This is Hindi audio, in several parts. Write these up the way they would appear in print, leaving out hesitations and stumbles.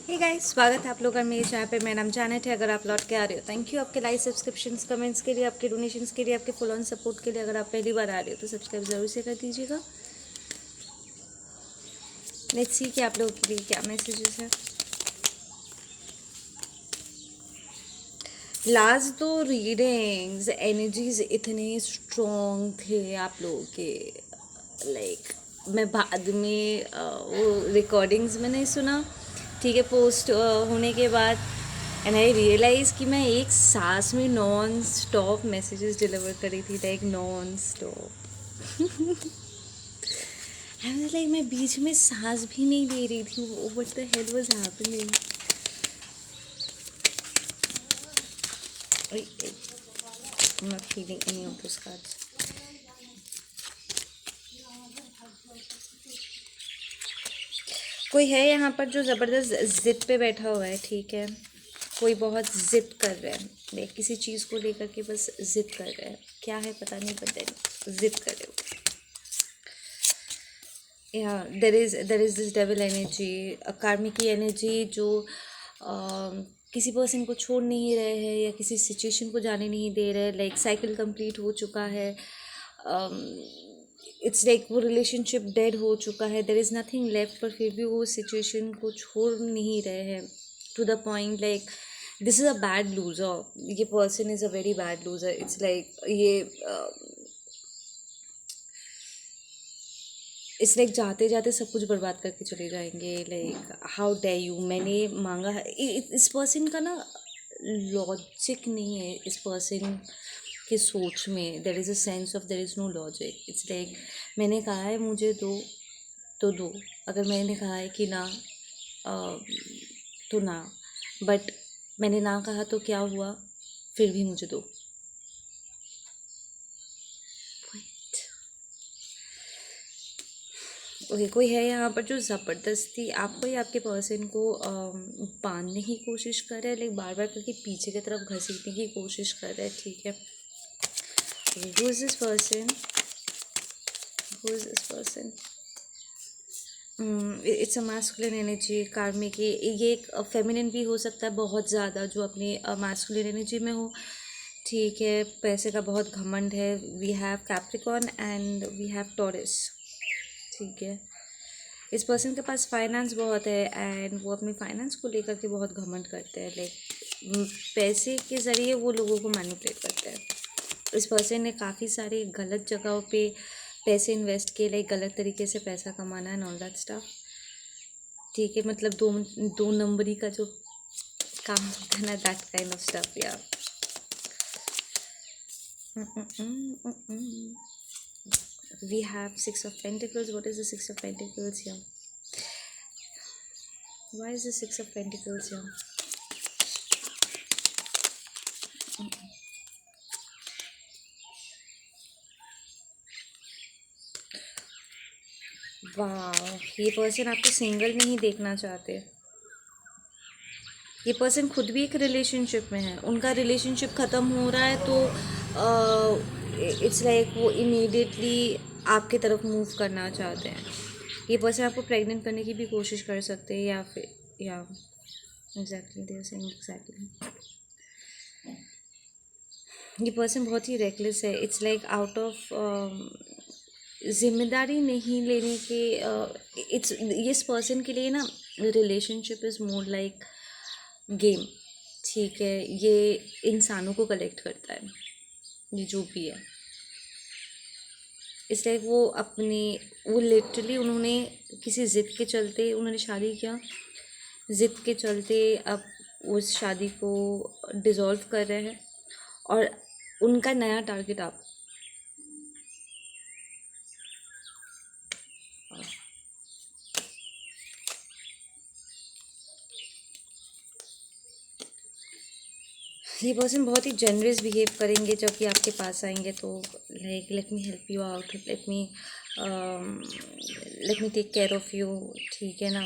हे गाइस, स्वागत है आप लोगों का मेरे चैनल पे। मेरा नाम जानत है। अगर आप लौट के आ रहे हो, थैंक यू आपके लाइक, सब्सक्रिप्शंस, कमेंट्स के लिए, आपके डोनेशंस के लिए, आपके फुल ऑन सपोर्ट के लिए। अगर आप पहली बार आ रहे हो तो सब्सक्राइब जरूर से कर दीजिएगा। लेट्स सी कि आप लोगों के लिए क्या मैसेजेस है। लास्ट दो रीडिंग्स एनर्जीज इतने स्ट्रॉन्ग थे आप लोगों के। लाइक मैं बाद में वो रिकॉर्डिंग्स में नहीं सुना, ठीक है, पोस्ट होने के बाद। एंड आई रियलाइज कि मैं एक सांस में नॉन स्टॉप मैसेजेस डिलीवर करी थी, लाइक नॉन स्टॉप। लाइक मैं बीच में सांस भी नहीं ले रही थी। What the hell was happening. I'm not feeling any of those cards. कोई है यहाँ पर जो ज़बरदस्त ज़िद पे बैठा हुआ है, ठीक है। कोई बहुत ज़िद कर रहा है, लाइक किसी चीज़ को लेकर के बस ज़िद कर रहा है। क्या है पता नहीं, पता नहीं, ज़िद कर रहे हो। या there is this devil energy, कार्मिक की एनर्जी जो किसी पर्सन को छोड़ नहीं रहे हैं या किसी सिचुएशन को जाने नहीं दे रहे। लाइक साइकिल कंप्लीट हो चुका है। इट्स लाइक वो रिलेशनशिप डेड हो चुका है, देर इज़ नथिंग लेफ्ट, पर फिर भी वो सिचुएशन को छोड़ नहीं रहे हैं। To the point like this is a bad loser, ये person is a very bad loser. It's like ये इस लाइक जाते जाते सब कुछ बर्बाद करके चले जाएंगे। लाइक हाउ डे यू, मैंने मांगा है। इस पर्सन का ना लॉजिक नहीं है। इस पर्सन की सोच में there is a sense of there is no logic. It's like मैंने कहा है मुझे दो तो दो, अगर मैंने कहा है कि ना तो ना, बट मैंने ना कहा तो क्या हुआ, फिर भी मुझे दो। ओके, कोई है यहाँ पर जो ज़बरदस्ती आपको या आपके पर्सन को बांधने की कोशिश कर रहा है, लाइक बार बार करके पीछे की तरफ घसीटने की कोशिश कर रहा है, ठीक है। Who is this person, who is this person? It's a masculine energy, कार्मिक। ये एक फेमिनिन भी हो सकता है बहुत ज़्यादा, जो अपनी मैस्कुलिन एनर्जी में हो, ठीक है। पैसे का बहुत घमंड है। We have Capricorn and we have Taurus, ठीक है। इस पर्सन के पास फाइनेंस बहुत है एंड वो अपने फाइनेंस को लेकर के बहुत घमंड करते हैं। लाइक पैसे के ज़रिए वो लोगों को मैनिपुलेट करते हैं। इस पर्सन ने काफ़ी सारी गलत जगहों पे पैसे इन्वेस्ट किए, लाइक गलत तरीके से पैसा कमाना एंड ऑल दैट स्टफ, ठीक है। मतलब दो नंबरी का जो काम होता है ना, दैट काइंड ऑफ स्टफ, या we have six of pentacles. What is the six of pentacles here? Why is the six of pentacles here? वाह, ये पर्सन आपको सिंगल नहीं देखना चाहते। ये पर्सन खुद भी एक रिलेशनशिप में है। उनका रिलेशनशिप ख़त्म हो रहा है तो इट्स लाइक वो इमीडिएटली आपके तरफ मूव करना चाहते हैं। ये पर्सन आपको प्रेग्नेंट करने की भी कोशिश कर सकते हैं, या फिर या exactly they are saying exactly. ये पर्सन बहुत ही रेकलेस है। इट्स लाइक आउट ऑफ जिम्मेदारी नहीं लेने के। इट्स इस पर्सन के लिए ना relationship is more like game, ठीक है। ये इंसानों को कलेक्ट करता है, ये जो भी है। इसलिए वो लिटरली उन्होंने किसी ज़िद के चलते उन्होंने शादी किया। ज़िद के चलते अब उस शादी को डिज़ोल्व कर रहे हैं और उनका नया टारगेट आप। ये पर्सन बहुत ही जनरस बिहेव करेंगे जब ये आपके पास आएंगे, तो like let me help you out, let me take care of you, ठीक है ना।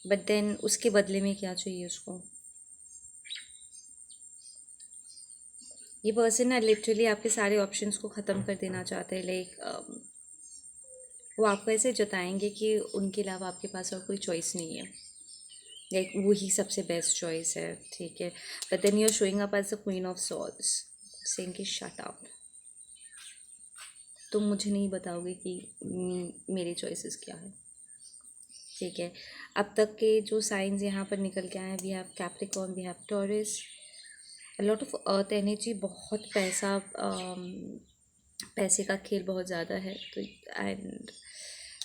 बट देन उसके बदले में क्या चाहिए उसको। ये पर्सन ना लिटरली आपके सारे ऑप्शंस को ख़त्म कर देना चाहते हैं। लाइक वो आपको ऐसे जताएंगे कि उनके अलावा आपके पास और कोई चॉइस नहीं है। लाइक वही सबसे बेस्ट चॉइस है, ठीक है। But then you are showing up as the queen of swords, saying कि शट अप, तुम मुझे नहीं बताओगे कि मेरी चॉइसेस क्या है, ठीक है। अब तक के जो साइंस यहाँ पर निकल के आए हैं, we have Capricorn, we have Taurus, a lot of earth energy, बहुत पैसा, पैसे का खेल बहुत ज़्यादा है, तो and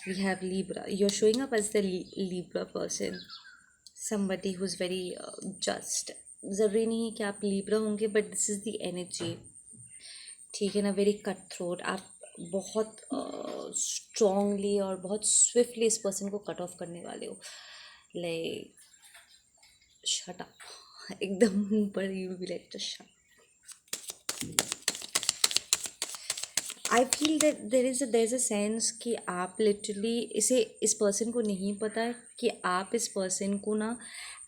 we have Libra, you are showing up as the Libra person, somebody who's very just, ज़रूरी नहीं है कि आप लीब्रा होंगे, but this is the energy, ठीक है ना। वेरी कट थ्रोट, आप बहुत स्ट्रांगली और बहुत स्विफ्टली इस पर्सन को कट ऑफ करने वाले हो, लाइक शट अप एकदम, पर you be like just shut. I feel that there is a sense कि आप लिटरली इस पर्सन को नहीं पता है कि आप इस पर्सन को ना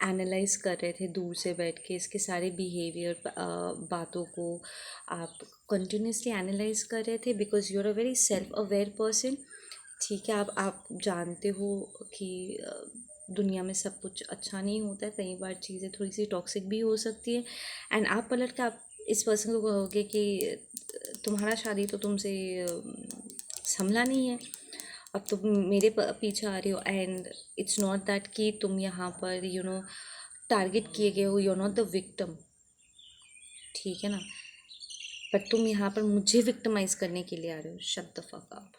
एनालाइज कर रहे थे दूर से बैठ के, इसके सारे बिहेवियर, बातों को आप कंटिन्यूसली एनालाइज कर रहे थे, because you are a very self aware person, ठीक है। आप जानते हो कि दुनिया में सब कुछ अच्छा नहीं होता है, कई बार चीज़ें थोड़ी सी टॉक्सिक भी हो सकती है, एंड आप पलट के आप इस पर्सन को कहोगे कि तुम्हारा शादी तो तुमसे संभला नहीं है, अब तुम मेरे पीछे आ रहे हो, एंड इट्स नॉट दैट कि तुम यहाँ पर यू नो टारगेट किए गए हो, you are not the victim, ठीक है ना, बट तुम यहाँ पर मुझे विक्टिमाइज करने के लिए आ रहे हो, शट द फक अप।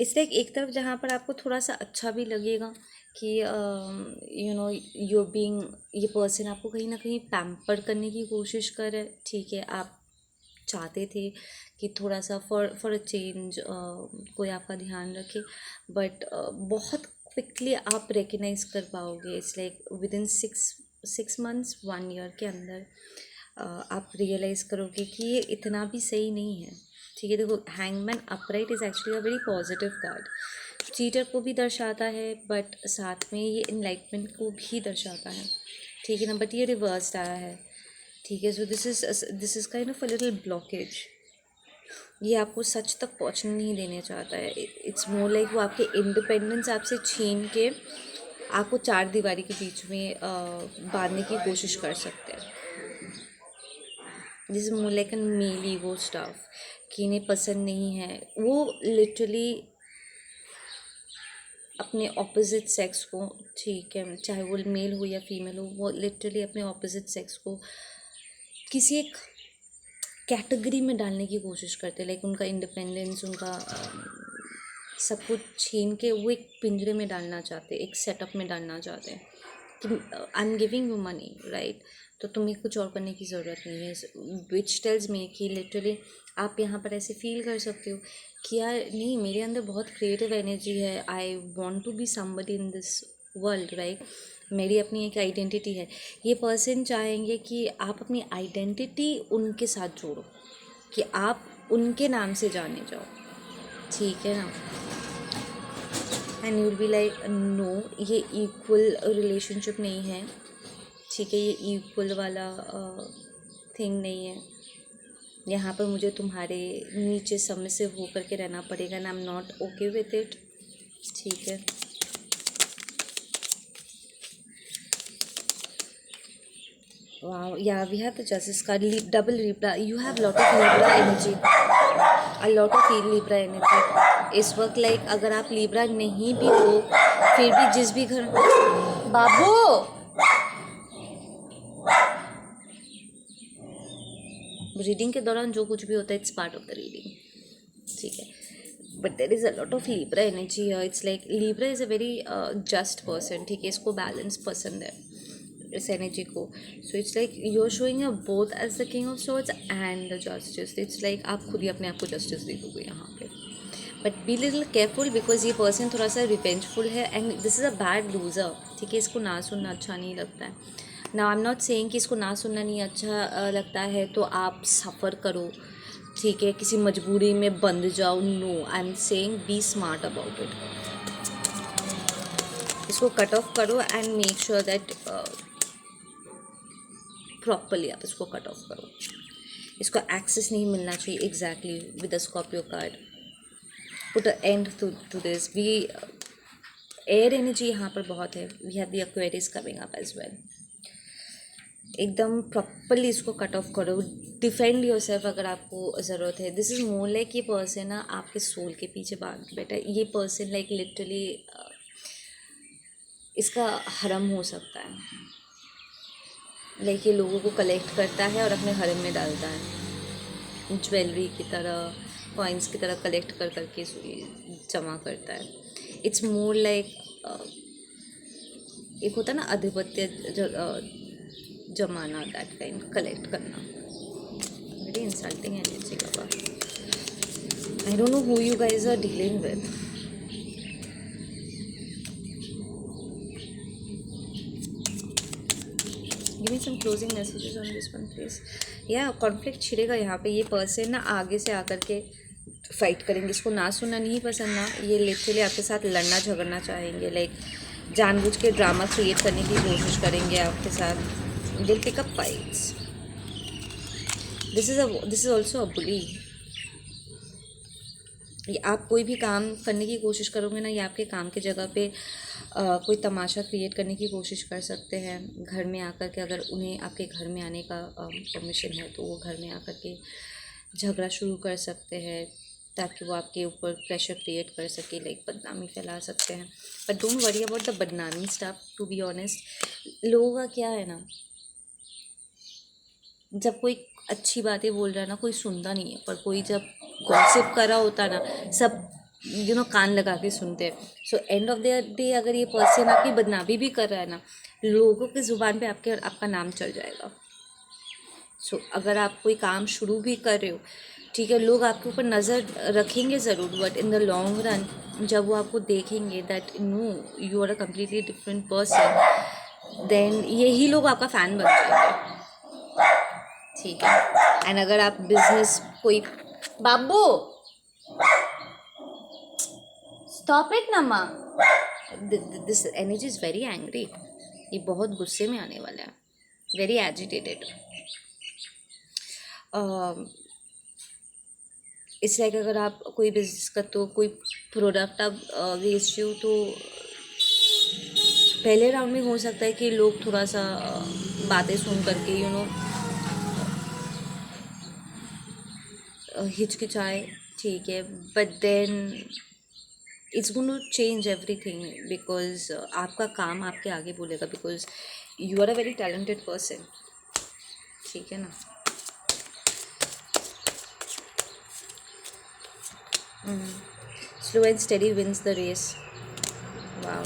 इस लाइक एक तरफ जहाँ पर आपको थोड़ा सा अच्छा भी लगेगा कि यू नो यू बीइंग, ये पर्सन आपको कहीं ना कहीं पैम्पर करने की कोशिश कर रहा है, ठीक है। आप चाहते थे कि थोड़ा सा फॉर अ चेंज कोई आपका ध्यान रखे, बट बहुत क्विकली आप रिकग्नाइज कर पाओगे, it's like with in 6 months 1 year के अंदर आप रियलाइज़ करोगे कि ये इतना भी सही नहीं है, ठीक है। देखो, hangman upright is actually a very positive card, cheater को भी दर्शाता है, बट साथ में ये इनलाइटमेंट को भी दर्शाता है, ठीक है ना, बट ये रिवर्स्ड आया है, ठीक है। So this is kind of a little blockage, ये आपको सच तक पहुंचने नहीं देने चाहता है, इट्स मोर लाइक वो आपके इंडिपेंडेंस आपसे छीन के आपको चार दीवारी के बीच में बांधने की कोशिश कर सकते हैं। This more like an male ego stuff, कि इन्हें पसंद नहीं है, वो लिटरली अपने ऑपोजिट सेक्स को, ठीक है, चाहे वो मेल हो या फीमेल हो, वो लिटरली अपने ऑपोजिट सेक्स को किसी एक कैटेगरी में डालने की कोशिश करते हैं, लाइक उनका इंडिपेंडेंस, उनका सब कुछ छीन के वो एक पिंजरे में डालना चाहते हैं, एक सेटअप में डालना चाहते हैं कि I am giving you money, right, तो तुम्हें कुछ और करने की ज़रूरत नहीं है, विच टेल्स मी कि लिटरली आप यहाँ पर ऐसे फील कर सकते हो कि यार नहीं, मेरे अंदर बहुत क्रिएटिव एनर्जी है, I want to be somebody in this world, right, मेरी अपनी एक आइडेंटिटी है। ये पर्सन चाहेंगे कि आप अपनी आइडेंटिटी उनके साथ जोड़ो, कि आप उनके नाम से जाने जाओ, ठीक है ना, and you will be like no, ये इक्वल रिलेशनशिप नहीं है, ठीक है, ये इक्वल वाला थिंग नहीं है, यहाँ पर मुझे तुम्हारे नीचे सबमिसिव होकर के रहना पड़ेगा, and I am not okay with it, ठीक है। Wow, yeah, we have the Justice card, double Libra. You have lot of Libra energy, a lot of Libra energy. इस वक्त लाइक अगर आप Libra नहीं भी हो, फिर भी जिस भी घर, बाबू, रीडिंग के दौरान जो कुछ भी होता है, it's part of the reading, ठीक है, but there is a lot of Libra energy. It's like Libra is a very just person, ठीक है, इसको बैलेंस पसंद है, इस एनर्जी को। So it's like you are showing a both as the king of swords and the justice, it's like आप खुद ही अपने आप को जस्टिस दे दोगे यहाँ पे, but be little careful, because ये पर्सन थोड़ा सा रिवेंजफुल है, and this is a bad loser, ठीक है, इसको ना सुनना अच्छा नहीं लगता है ना। आई एम नॉट सेइंग कि इसको ना सुनना नहीं अच्छा लगता है तो आप सफ़र करो, ठीक है, किसी मजबूरी में बंध जाओ, no, I am saying be smart about it, इसको कट ऑफ करो and make sure that properly आप इसको कट ऑफ करो, इसको एक्सेस नहीं मिलना चाहिए exactly with the Scorpio card. Put a end to this. We air energy यहाँ पर बहुत है. We have the Aquarius coming up as well. एकदम प्रॉपरली इसको कट ऑफ करो. डिफेंड योर सेल्फ अगर आपको ज़रूरत है. दिस इज़ मोर लाइक ये पर्सन ना आपके सोल के पीछे भाग के बैठा है. ये पर्सन लाइक लिटरली इसका हरम हो सकता है. लाइक ये लोगों को कलेक्ट करता है और अपने हरम में डालता है. ज्वेलरी की तरह, कॉइन्स की तरह कलेक्ट कर करके जमा करता है. इट्स मोर लाइक एक होता है ना आधिपत्य जमाना, दैट काइंड, कलेक्ट करना. वेरी इंसल्टिंग एनर्जी बाबा. I don't know who you guys are dealing with. Give me some closing messages on this one please. या कॉन्फ्लिक्ट छिड़ेगा यहाँ पे. ये पर्सन ना आगे से आकर के फाइट करेंगे. इसको ना सुनना नहीं पसंद ना. ये लिटरली आपके साथ लड़ना झगड़ना चाहेंगे. लाइक जानबूझ के ड्रामा क्रिएट करने की कोशिश करेंगे आपके साथ. They'll pick up fights. This is also a bully. आप कोई भी काम करने की कोशिश करोगे ना, ये आपके काम की जगह पे कोई तमाशा क्रिएट करने की कोशिश कर सकते हैं. घर में आकर के, अगर उन्हें आपके घर में आने का परमिशन है तो वो घर में आकर के झगड़ा शुरू कर सकते हैं ताकि वो आपके ऊपर प्रेशर क्रिएट कर सके. लाइक बदनामी फैला सकते हैं. But don't worry about the बदनामी स्टफ. टू बी ऑनेस्ट, लोगों का क्या है ना, जब कोई अच्छी बातें बोल रहा है ना, कोई सुनता नहीं है. पर कोई जब गॉसिप कर रहा होता ना, सब कान लगा के सुनते हैं. So end of the day अगर ये पर्सन आपकी बदनामी भी कर रहा है ना, लोगों की ज़ुबान पे आपका नाम चल जाएगा. सो अगर आप कोई काम शुरू भी कर रहे हो, ठीक है, लोग आपके ऊपर नज़र रखेंगे ज़रूर. But in the long run जब वो आपको देखेंगे that no you are a completely different person, then यही लोग आपका फ़ैन बन जाएंगे. ठीक है. एंड अगर आप बिजनेस कोई, बाबू स्टॉप इट ना माँ. This energy is very angry. ये बहुत गुस्से में आने वाला है. Very agitated. इट्स लाइक अगर आप कोई बिजनेस करते हो, कोई प्रोडक्ट आप बेचते हो, तो पहले राउंड में हो सकता है कि लोग थोड़ा सा बातें सुन करके हिचकिचाए. ठीक है. But then it's going to change everything because आपका काम आपके आगे बोलेगा. Because you are a very talented person. ठीक है ना. Slow and steady wins the race. Wow.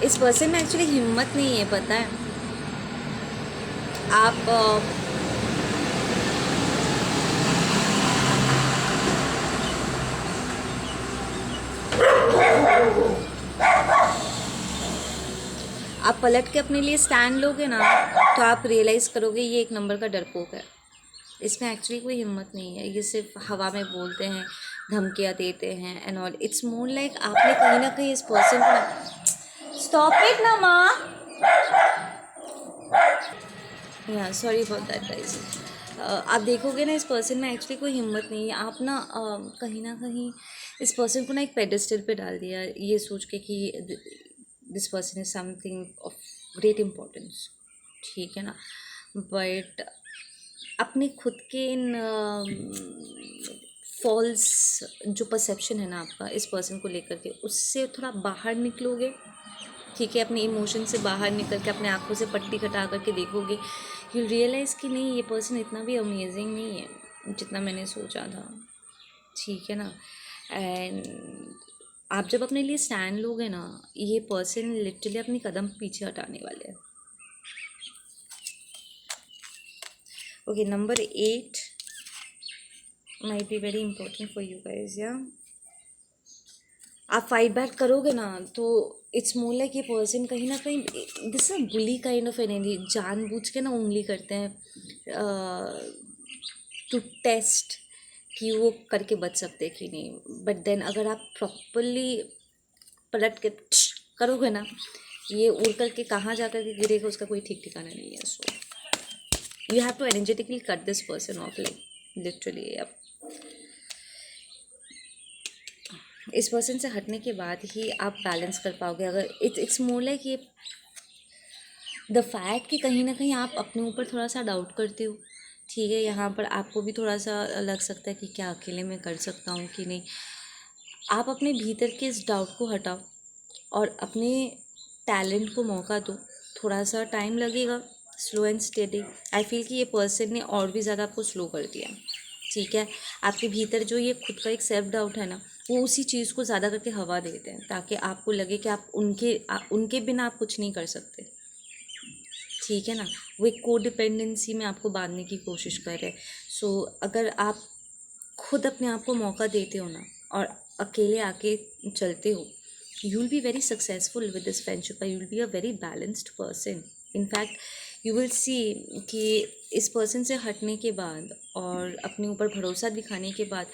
इस पर्सन में एक्चुअली हिम्मत नहीं है, पता है. आप पलट के अपने लिए स्टैंड लोगे ना, तो आप रियलाइज़ करोगे ये एक नंबर का डरपोक है. इसमें एक्चुअली कोई हिम्मत नहीं है. ये सिर्फ हवा में बोलते हैं, धमकियाँ देते हैं and all. It's more like आपने कहीं ना कहीं इस पर्सन को ना, स्टॉप इट ना माँ. या सॉरी फॉर दैट गाइस. आप देखोगे ना, इस पर्सन में एक्चुअली कोई हिम्मत नहीं है. आप ना कहीं ना कहीं इस पर्सन को ना एक पेडेस्टल पे डाल दिया ये सोच के कि this person is something of great importance. ठीक है ना. बट अपने खुद के इन फॉल्स जो परसेप्शन है ना आपका इस पर्सन को लेकर के, उससे थोड़ा बाहर निकलोगे. ठीक है. अपने इमोशन से बाहर निकल के अपने आँखों से पट्टी कटा करके देखोगे, यू रियलाइज़ कि नहीं, ये पर्सन इतना भी अमेजिंग नहीं है जितना मैंने सोचा था. ठीक है ना. एंड आप जब अपने लिए स्टैंड लोगे ना, ये पर्सन लिटरली अपनी कदम पीछे हटाने वाले हैं. Okay, number 8 might be very important for you guys. या आप फाइट बैक करोगे ना, तो इट्स मोर लाइक ये पर्सन कहीं ना कहीं this a bully kind of energy. जानबूझ के ना उंगली करते हैं टू टेस्ट कि वो करके बच सकते कि नहीं. बट देन अगर आप प्रॉपरली पलट के करोगे ना, ये उड़ करके कहाँ जा कर के गिरेगा उसका कोई ठीक ठिकाना नहीं है. So you have to energetically cut this person off, like literally. अब इस पर्सन से हटने के बाद ही आप बैलेंस कर पाओगे। अगर इट्स मोर लाइक ये द फैक्ट कि कहीं ना कहीं आप अपने ऊपर थोड़ा सा डाउट करते हो, ठीक है। यहाँ पर आपको भी थोड़ा सा लग सकता है कि क्या अकेले में कर सकता हूँ कि नहीं। आप अपने भीतर के इस डाउट को हटाओ और अपने टैलेंट को मौका दो। थोड़ा सा टाइम लगेगा, slow and steady. I feel कि ये पर्सन ने और भी ज़्यादा आपको स्लो कर दिया, ठीक है। आपके भीतर जो ये खुद का एक सेल्फ डाउट है ना, वो उसी चीज़ को ज़्यादा करके हवा देते हैं ताकि आपको लगे कि आप उनके बिना आप कुछ नहीं कर सकते, ठीक है ना। वो एक को डिपेंडेंसी में आपको बांधने की कोशिश कर रहे हैं। सो अगर आप खुद अपने आप को मौका देते हो ना और अकेले आके चलते हो, you will be very successful with this friendship, you will be a very balanced person. In fact you will see कि इस पर्सन से हटने के बाद और अपने ऊपर भरोसा दिखाने के बाद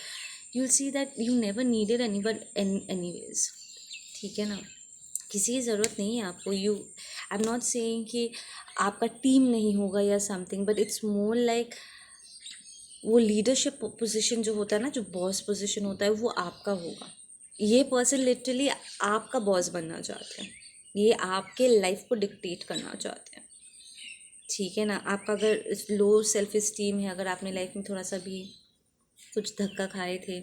you will see that you never needed anyways, ठीक है ना। किसी की ज़रूरत नहीं है आपको। आई एम नॉट सेइंग कि आपका टीम नहीं होगा या something, but it's more like वो लीडरशिप पोजीशन जो होता है ना, जो बॉस पोजीशन होता है, वो आपका होगा। ये पर्सन लिटरली आपका बॉस बनना चाहते हैं, ये आपके लाइफ को डिक्टेट करना चाहते हैं, ठीक है ना। आपका अगर लो सेल्फ इस्टीम है, अगर आपने लाइफ में थोड़ा सा भी कुछ धक्का खाए थे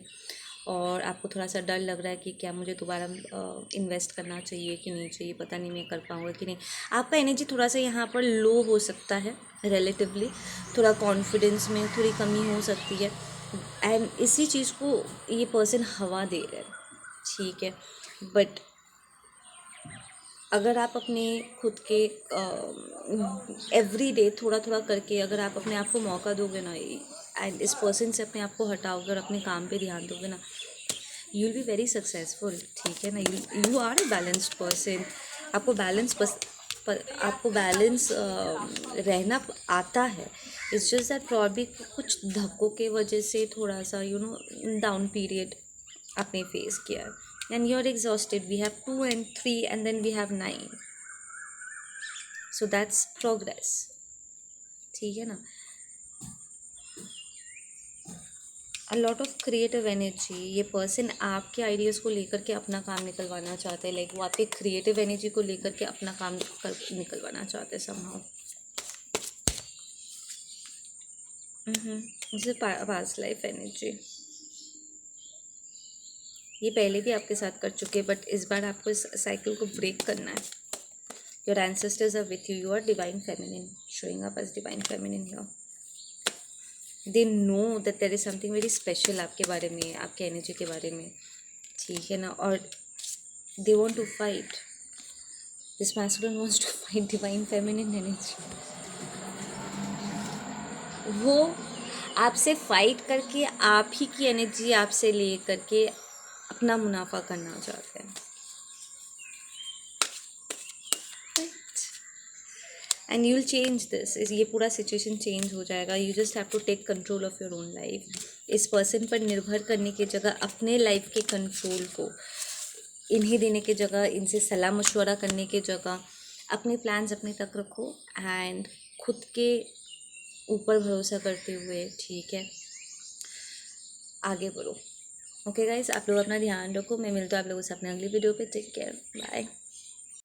और आपको थोड़ा सा डर लग रहा है कि क्या मुझे दोबारा इन्वेस्ट करना चाहिए कि नहीं चाहिए, पता नहीं मैं कर पाऊँगा कि नहीं, आपका एनर्जी थोड़ा सा यहाँ पर लो हो सकता है रिलेटिवली। थोड़ा कॉन्फिडेंस में थोड़ी कमी हो सकती है एंड इसी चीज़ को ये पर्सन हवा दे रहे हैं, ठीक है। बट अगर आप अपने खुद के एवरी डे थोड़ा थोड़ा करके अगर आप अपने आप को मौका दोगे ना एंड इस पर्सन से अपने आप को हटाओगे और अपने काम पे ध्यान दोगे ना, you will be very successful, ठीक है ना। You are a balanced person. आपको आपको बैलेंस रहना आता है। इट्स जस्ट दैट प्रॉब्ली कुछ धक्कों के वजह से थोड़ा सा डाउन पीरियड आपने फेस किया है and you're exhausted. We have 2 and 3 and then we have 9, so that's progress, ठीक है ना। a lot of creative energy, ये पर्सन आपके आइडियाज़ को लेकर के अपना काम निकलवाना चाहते हैं, लाइक वो आपके क्रिएटिव एनर्जी को लेकर के अपना काम निकलवाना चाहते हैं somehow। जैसे पास्ट लाइफ एनर्जी ये पहले भी आपके साथ कर चुके, बट इस बार आपको इस साइकिल को ब्रेक करना है। Your ancestors are with you, you are divine feminine, showing up as divine feminine here. They know that there is something very special आपके बारे में, आपके एनर्जी के बारे में, ठीक है ना। और they want to fight, this masculine wants to fight divine feminine energy. वो आपसे फाइट करके आप ही की एनर्जी आपसे ले करके अपना मुनाफा करना चाहते हैं, and you will change this. ये पूरा सिचुएशन चेंज हो जाएगा। You just have to take control of your own life. इस पर्सन पर निर्भर करने की जगह अपने लाइफ के कंट्रोल को इन्हें देने की जगह, इनसे सलाह मशवरा करने की जगह अपने प्लान्स अपने तक रखो एंड खुद के ऊपर भरोसा करते हुए, ठीक है, आगे बढ़ो। ओके गाइस, आप लोग अपना ध्यान रखो। मैं मिलता हूँ आप लोगों से अपने अगली वीडियो पे। Take care, bye.